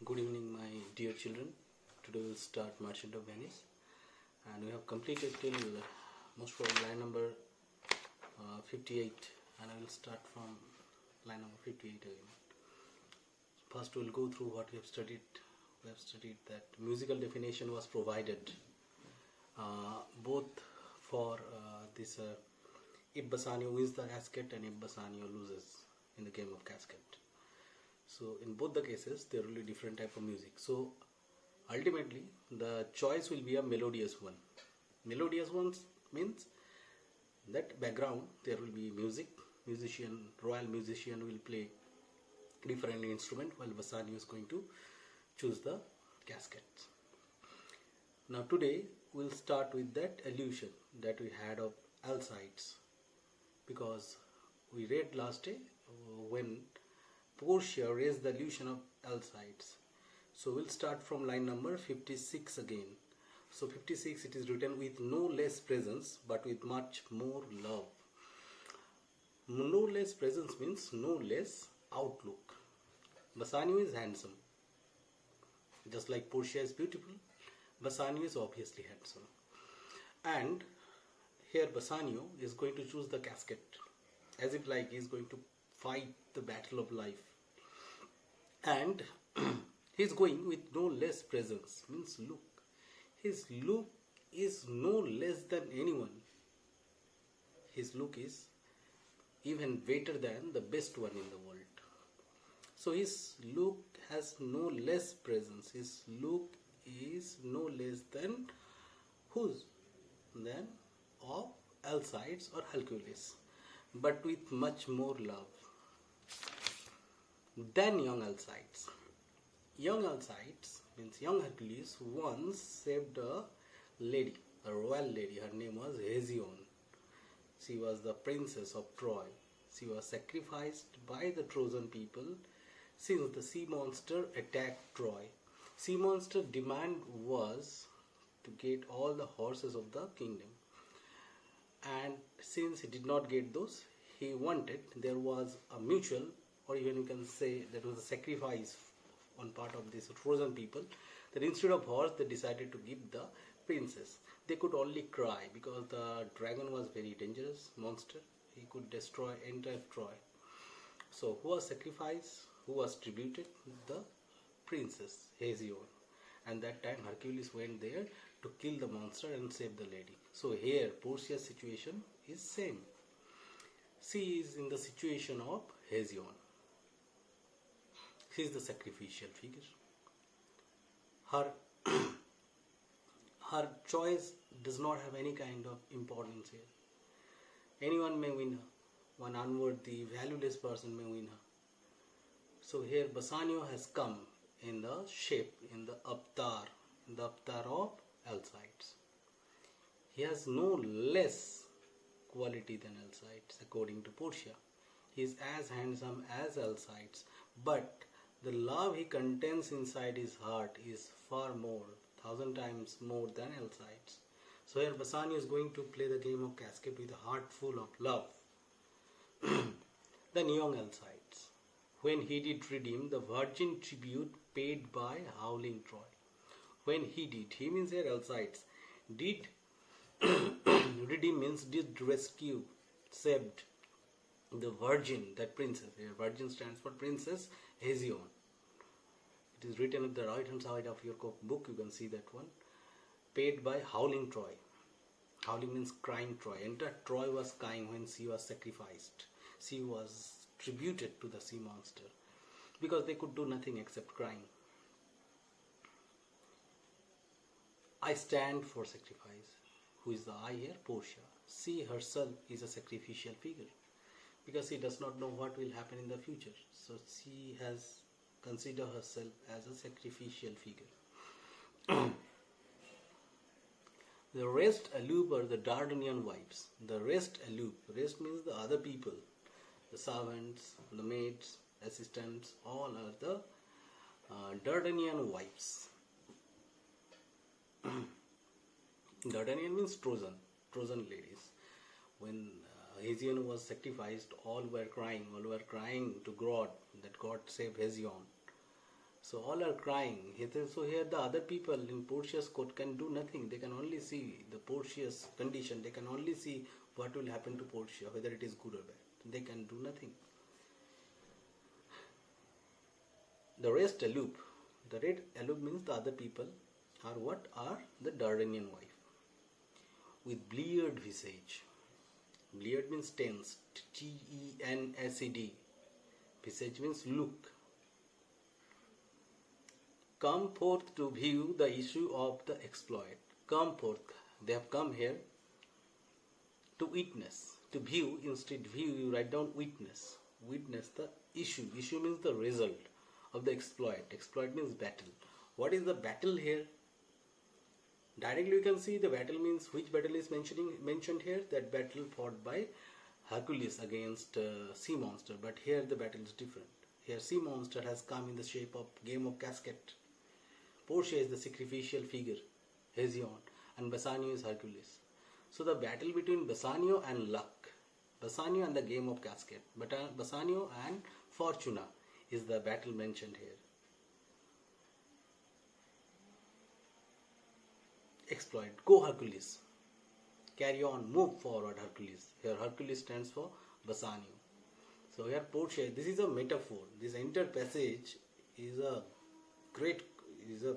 Good evening, my dear children. Today we'll start Merchant of Venice, and we have completed till most probably line number 58, and I will start from line number 58 again. First, we'll go through what we have studied. We have studied that musical definition was provided both for this if Bassanio wins the casket and if Bassanio loses in the game of casket. So in both the cases there will be different type of music. So ultimately the choice will be a melodious one. Melodious ones means that background there will be music, royal musician will play different instrument while Bassanio is going to choose the casket. Now today we'll start with that illusion that we had of Alcides, because we read last day when Portia raised the illusion of Alcides. So we'll start from line number 56 again. So 56, it is written, with no less presence but with much more love. No less presence means no less outlook. Bassanio is handsome. Just like Portia is beautiful, Bassanio is obviously handsome. And here Bassanio is going to choose the casket, as if like he is going to fight the battle of life. And he is going with no less presence, means look. His look is no less than anyone. His look is even better than the best one in the world. So his look has no less presence. His look is no less than whose? Than of Alcides or Hercules, but with much more love than young Alcides. Young Alcides means young Hercules once saved a lady, a royal lady. Her name was Hesione. She was the princess of Troy. She was sacrificed by the Trojan people since the sea monster attacked Troy. Sea monster demand was to get all the horses of the kingdom, and since he did not get those, he wanted, there was a mutual, or even you can say that was a sacrifice on part of these Trojan people, that instead of horse they decided to give the princess. They could only cry because the dragon was very dangerous monster. He could destroy entire Troy. So who was sacrificed? Who was tributed? The princess Hesione. And that time Hercules went there to kill the monster and save the lady. So here Portia's situation is same. She is in the situation of Hesione. She is the sacrificial figure. Her her choice does not have any kind of importance here. Anyone may win her. One unworthy, valueless person may win her. So here Bassanio has come in the shape, in the avatar of Alcides. He has no less quality than Alcides according to Portia. He is as handsome as Alcides, but the love he contains inside his heart is far more, 1,000 times more than Alcides. So here Bassanio is going to play the game of casket with a heart full of love than young Alcides, when he did redeem the virgin tribute paid by howling Troy. When he means here Alcides, did redeem means did rescue, saved the virgin, that princess. Here virgin stands for princess Hesione. It is written at the right hand side of your book, you can see that one. Paid by howling Troy. Howling means crying Troy. Entire Troy was crying when she was sacrificed. She was tributed to the sea monster because they could do nothing except crying. I stand for sacrifice. Who is the I here? Portia. She herself is a sacrificial figure because she does not know what will happen in the future. So she has considered herself as a sacrificial figure. The rest aloof are the Dardanian wives. The rest aloof. Rest means the other people. The servants, the maids, assistants, all are the Dardanian wives. Dardanian means Trojan ladies. When Hesione was sacrificed, all were crying to God, that God save Hesione. So all are crying. So here the other people in Portia's court can do nothing. They can only see the Portia's condition. They can only see what will happen to Portia, whether it is good or bad. They can do nothing. The rest aloof. The red aloof means the other people are what? Are the Dardanian wife. With bleared visage. Bleared means tense. T-E-N-S-E-D. Visage means look. Come forth to view the issue of the exploit. Come forth. They have come here to witness. To view, instead view, you write down witness. Witness the issue. Issue means the result of the exploit. Exploit means battle. What is the battle here? Directly you can see the battle means which battle is mentioned here. That battle fought by Hercules against sea monster. But here the battle is different. Here sea monster has come in the shape of game of casket. Portia is the sacrificial figure, Hesiod, and Bassanio is Hercules. So the battle between Bassanio and luck, Bassanio and the game of casket, but Bassanio and Fortuna is the battle mentioned here. Exploit. Go Hercules. Carry on. Move forward Hercules. Here Hercules stands for Bassanio. So here Portia, this is a metaphor. This entire passage is a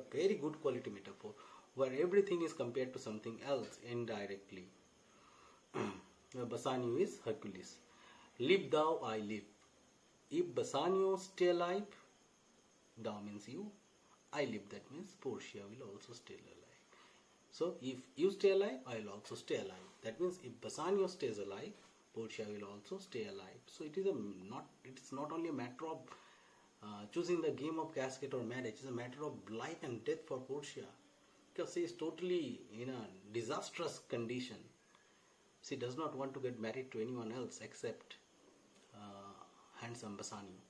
very good quality metaphor where everything is compared to something else indirectly. Bassanio is Hercules. Live thou, I live. If Bassanio stay alive, thou means you, I live, that means Portia will also stay alive. So if you stay alive, I will also stay alive. That means if Bassanio stays alive, Portia will also stay alive. So it is not only a matter of choosing the game of casket or marriage. It's a matter of life and death for Portia, because she is totally in a disastrous condition. She does not want to get married to anyone else except handsome Bassanio.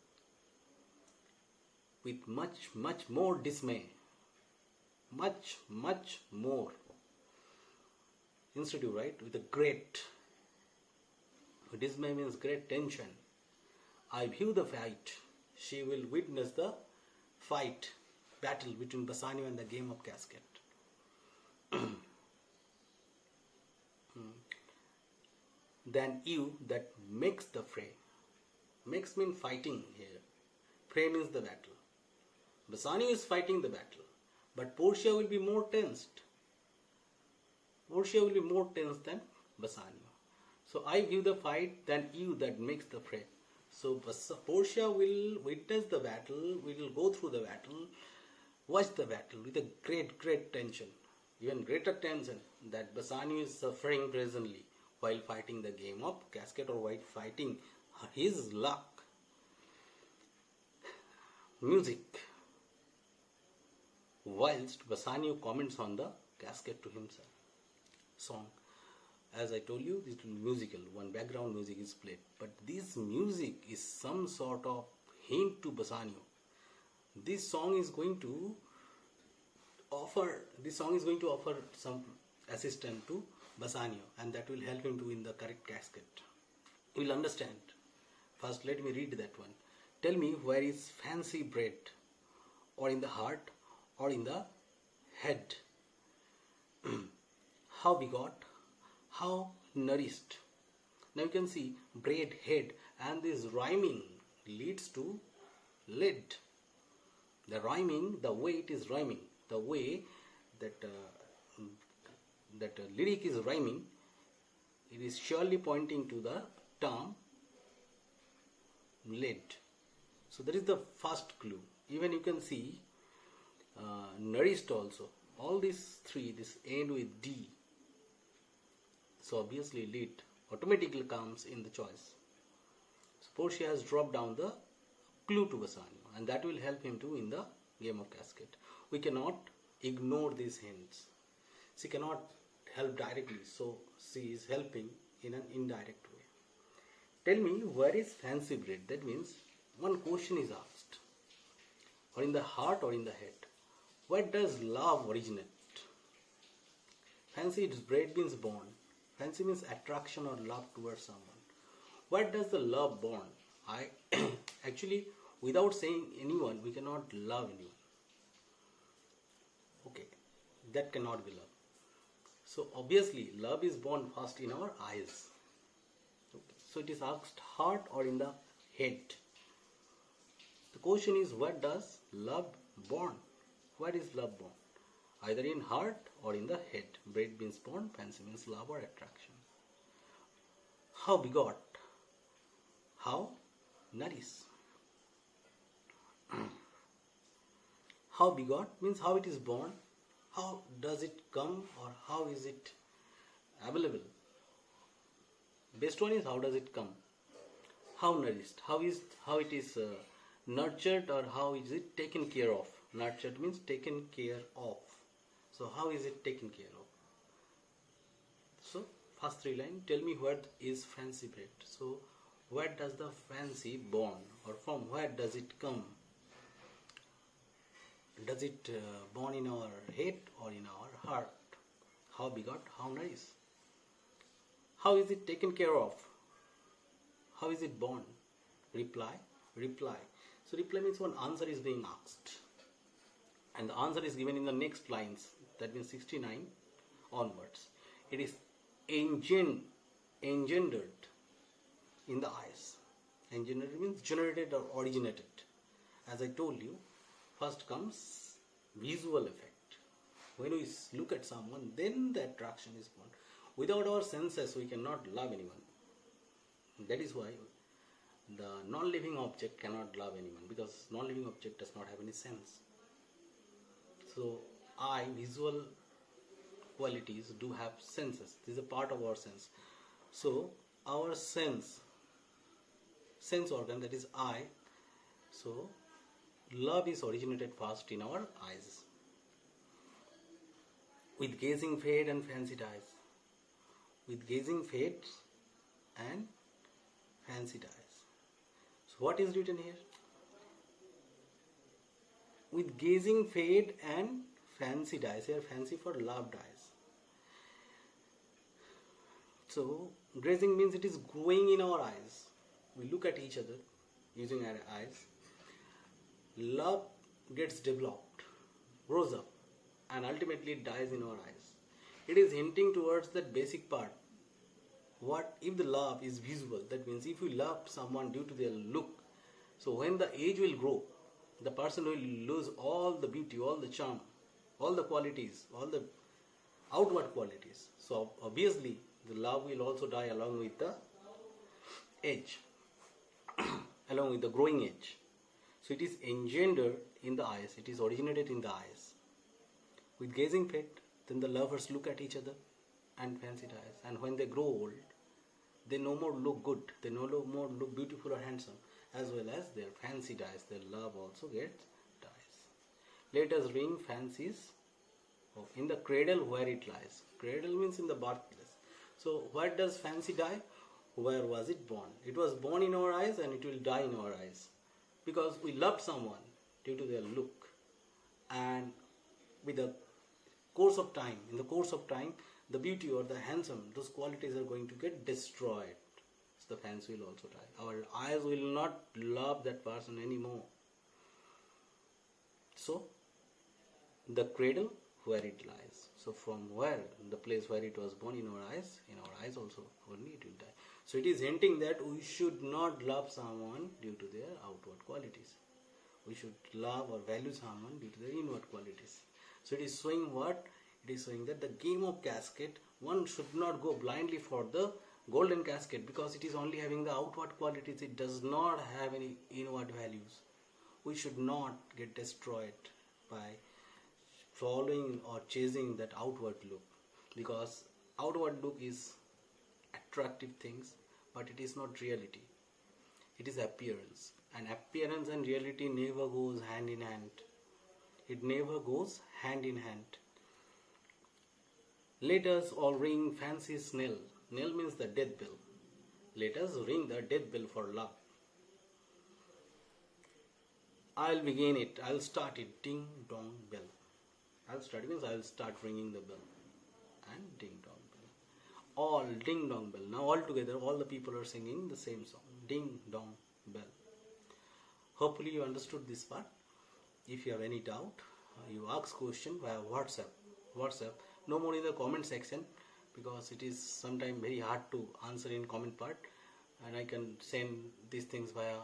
With much more dismay, much more, instead you write with a great, dismay means great tension, I view the fight. She will witness the fight, battle between Bassanio and the game of casket. Than you that makes the fray. Makes means fighting here. Fray means the battle. Bassanio is fighting the battle, but Portia will be more tensed. Portia will be more tense than Bassanio. So I view the fight than you that makes the fray. So Portia will witness the battle, will go through the battle, watch the battle with a great tension, even greater tension that Bassanio is suffering presently while fighting the game of casket or while fighting his luck. Music. Whilst Bassanio comments on the casket to himself. Song. As I told you, this is musical. One background music is played. But this music is some sort of hint to Bassanio. This song is going to offer some assistance to Bassanio, and that will help him to win the correct casket. You will understand. First, let me read that one. Tell me, where is fancy bred, or in the heart, or in the head? How begot, how nourished. Now you can see braid, head, and this rhyming leads to lead. The rhyming, the way it is rhyming, the way that lyric is rhyming, it is surely pointing to the term led. So that is the first clue. Even you can see nourished also. All these three, this end with D. So obviously lead automatically comes in the choice. So Portia has dropped down the clue to Bassanio, and that will help him to win the game of casket. We cannot ignore these hints. She cannot help directly, so she is helping in an indirect way. Tell me, where is fancy bred? That means one question is asked, or in the heart or in the head. Where does love originate? Fancy bred means born. Fancy means attraction or love towards someone. Where does the love born? Actually, without saying anyone, we cannot love anyone. Okay, that cannot be love. So obviously love is born first in our eyes. Okay. So it is asked heart or in the head. The question is, what does love born? Where is love born? Either in heart or in the head. Bread means born, fancy means love or attraction. How begot? How nourish? How begot means how it is born, how does it come, or how is it available. Best one is how does it come. How nourished, how it is nurtured, or how is it taken care of. Nurtured means taken care of. So how is it taken care of? So first three lines, tell me what is fancy bread. So where does the fancy born, or from where does it come? Does it born in our head or in our heart? How begot, how nice. How is it taken care of? How is it born? Reply. So reply means one answer is being asked, and the answer is given in the next lines. That means 69 onwards. It is engendered in the eyes. Engendered means generated or originated. As I told you, first comes visual effect. When we look at someone, then the attraction is born. Without our senses, we cannot love anyone. That is why the non-living object cannot love anyone, because non-living object does not have any sense. So eye, visual qualities do have senses. This is a part of our sense. So our sense organ, that is eye. So love is originated first in our eyes. With gazing fade and fancied eyes. With gazing fades and fancied eyes. So what is written here? With gazing fade and fancied eyes. Here fancy for loved eyes. So gazing means it is growing in our eyes. We look at each other using our eyes. Love gets developed, grows up, and ultimately dies in our eyes. It is hinting towards that basic part. What if the love is visual? That means if we love someone due to their look, so when the age will grow, the person will lose all the beauty, all the charm, all the qualities, all the outward qualities. So obviously the love will also die along with the age, along with the growing age. So it is engendered in the eyes, it is originated in the eyes. With gazing fade, then the lovers look at each other and fancied eyes. And when they grow old, they no more look good, they no more look beautiful or handsome, as well as their fancied eyes, their love also gets dies. Let us ring fancies in the cradle where it lies. Cradle means in the birthplace. So where does fancy die? Where was it born? It was born in our eyes and it will die in our eyes. Because we loved someone due to their look, and with the course of time, the beauty or the handsome, those qualities are going to get destroyed. So the fancy will also die. Our eyes will not love that person anymore. So the cradle where it lies. So from where, the place where it was born in our eyes also only it will die. So it is hinting that we should not love someone due to their outward qualities. We should love or value someone due to their inward qualities. So it is showing what? It is showing that the game of casket, one should not go blindly for the golden casket, because it is only having the outward qualities. It does not have any inward values. We should not get destroyed by following or chasing that outward look, because outward look is attractive things, but it is not reality. It is appearance, and appearance and reality never goes hand in hand. It never goes hand in hand. Let us all ring fancy's knell. Knell means the death bell. Let us ring the death bell for love. I'll begin it. I'll start it. Ding dong bell. I'll start it means I'll start ringing the bell. And ding dong bell. All ding dong bell. Now all together, all the people are singing the same song. Ding dong bell. Hopefully you understood this part. If you have any doubt, you ask question via WhatsApp, no more in the comment section, because it is sometimes very hard to answer in comment part, and I can send these things via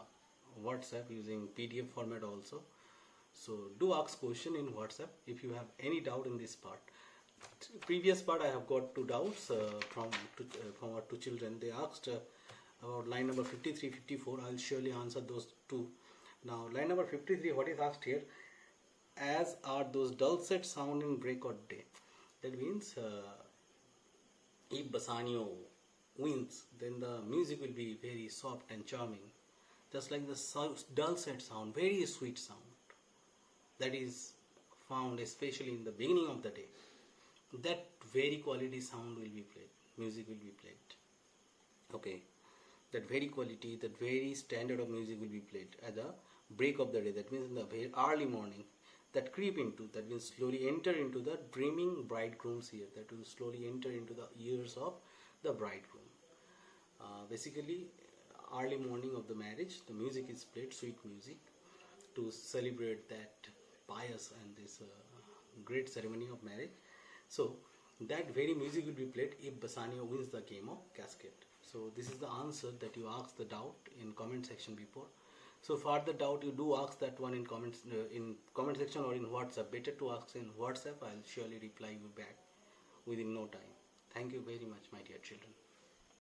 WhatsApp using PDF format also. So do ask question in WhatsApp if you have any doubt in this part. Previous part I have got two doubts from our two children. They asked about line number 53, 54. I'll surely answer those two. Now line number 53, what is asked here? As are those dulcet sound in break or day. That means if Bassanio wins, then the music will be very soft and charming, just like the dulcet sound, very sweet sound that is found especially in the beginning of the day. That very quality sound will be played, music will be played. Okay, that very quality, that very standard of music will be played at the break of the day. That means in the very early morning. That creep into, that will slowly enter into the dreaming bridegroom's ear. That will slowly enter into the ears of the bridegroom. Basically, early morning of the marriage, the music is played, sweet music, to celebrate that pious and this great ceremony of marriage. So that very music will be played if Bassanio wins the game of casket. So this is the answer that you asked the doubt in comment section before. So for the doubt, you do ask that one in comment section or in WhatsApp. Better to ask in WhatsApp. I'll surely reply you back within no time. Thank you very much, my dear children.